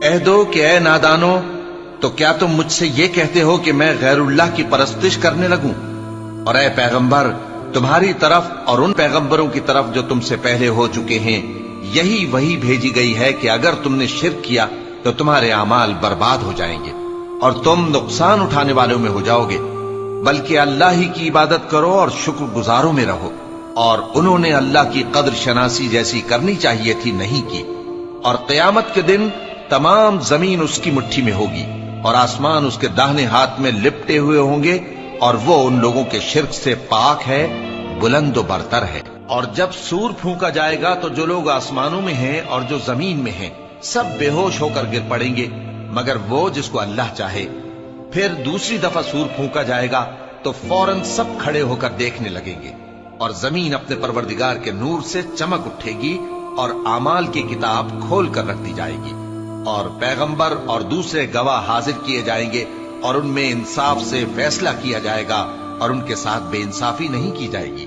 کہہ دو کہ اے نادانو، تو کیا تم مجھ سے یہ کہتے ہو کہ میں غیر اللہ کی پرستش کرنے لگوں؟ اور اے پیغمبر، تمہاری طرف اور ان پیغمبروں کی طرف جو تم سے پہلے ہو چکے ہیں یہی وہی بھیجی گئی ہے کہ اگر تم نے شرک کیا تو تمہارے اعمال برباد ہو جائیں گے اور تم نقصان اٹھانے والوں میں ہو جاؤ گے، بلکہ اللہ ہی کی عبادت کرو اور شکر گزاروں میں رہو۔ اور انہوں نے اللہ کی قدر شناسی جیسی کرنی چاہیے تھی نہیں کی۔ اور قیامت کے دن تمام زمین اس کی مٹھی میں ہوگی اور آسمان اس کے داہنے ہاتھ میں لپٹے ہوئے ہوں گے، اور وہ ان لوگوں کے شرک سے پاک ہے، بلند و برتر ہے۔ اور جب سور پھونکا جائے گا تو جو لوگ آسمانوں میں ہیں اور جو زمین میں ہیں سب بے ہوش ہو کر گر پڑیں گے مگر وہ جس کو اللہ چاہے۔ پھر دوسری دفعہ سور پھونکا جائے گا تو فوراً سب کھڑے ہو کر دیکھنے لگیں گے، اور زمین اپنے پروردگار کے نور سے چمک اٹھے گی اور اعمال کی کتاب کھول کر رکھ دی جائے گی، اور پیغمبر اور دوسرے گواہ حاضر کیے جائیں گے، اور ان میں انصاف سے فیصلہ کیا جائے گا اور ان کے ساتھ بے انصافی نہیں کی جائے گی۔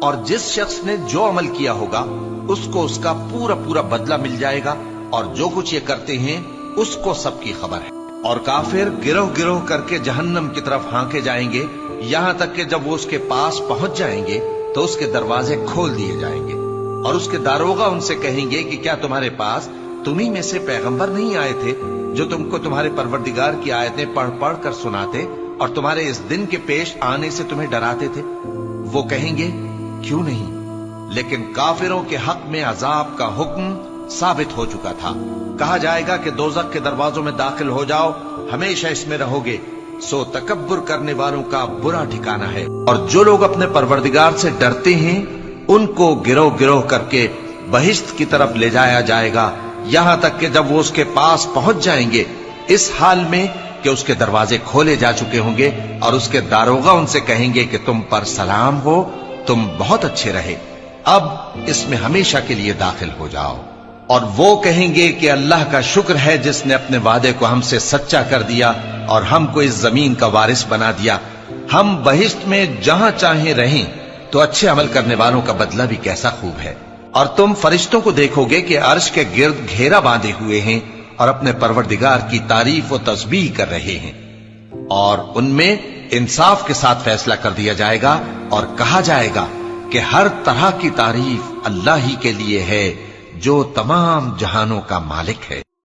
اور جس شخص نے جو عمل کیا ہوگا اس کو اس کا پورا پورا بدلہ مل جائے گا، اور جو کچھ یہ کرتے ہیں اس کو سب کی خبر ہے۔ اور کافر گروہ گروہ کر کے جہنم کی طرف ہانکے جائیں گے، یہاں تک کہ جب وہ اس کے پاس پہنچ جائیں گے تو اس کے دروازے کھول دیے جائیں گے، اور اس کے داروغہ ان سے کہیں گے کہ کیا تمہارے پاس تمہیں میں سے پیغمبر نہیں آئے تھے جو تم کو تمہارے پروردگار کی آیتیں پڑھ پڑھ کر سناتے اور تمہارے اس دن کے پیش آنے سے تمہیں ڈراتے تھے؟ وہ کہیں گے کیوں نہیں، لیکن کافروں کے حق میں عذاب کا حکم ثابت ہو چکا تھا۔ کہا جائے گا کہ دوزخ کے دروازوں میں داخل ہو جاؤ، ہمیشہ اس میں رہو گے، سو تکبر کرنے والوں کا برا ٹھکانہ ہے۔ اور جو لوگ اپنے پروردگار سے ڈرتے ہیں ان کو گروہ گروہ کر کے بہشت کی طرف لے جایا جائے گا، یہاں تک کہ جب وہ اس کے پاس پہنچ جائیں گے اس حال میں کہ اس کے دروازے کھولے جا چکے ہوں گے، اور اس کے داروغہ ان سے کہیں گے کہ تم پر سلام ہو، تم بہت اچھے رہے، اب اس میں ہمیشہ کے لیے داخل ہو جاؤ۔ اور وہ کہیں گے کہ اللہ کا شکر ہے جس نے اپنے وعدے کو ہم سے سچا کر دیا اور ہم کو اس زمین کا وارث بنا دیا، ہم بہشت میں جہاں چاہیں رہیں، تو اچھے عمل کرنے والوں کا بدلہ بھی کیسا خوب ہے۔ اور تم فرشتوں کو دیکھو گے کہ عرش کے گرد گھیرا باندھے ہوئے ہیں اور اپنے پروردگار کی تعریف و تسبیح کر رہے ہیں، اور ان میں انصاف کے ساتھ فیصلہ کر دیا جائے گا، اور کہا جائے گا کہ ہر طرح کی تعریف اللہ ہی کے لیے ہے جو تمام جہانوں کا مالک ہے۔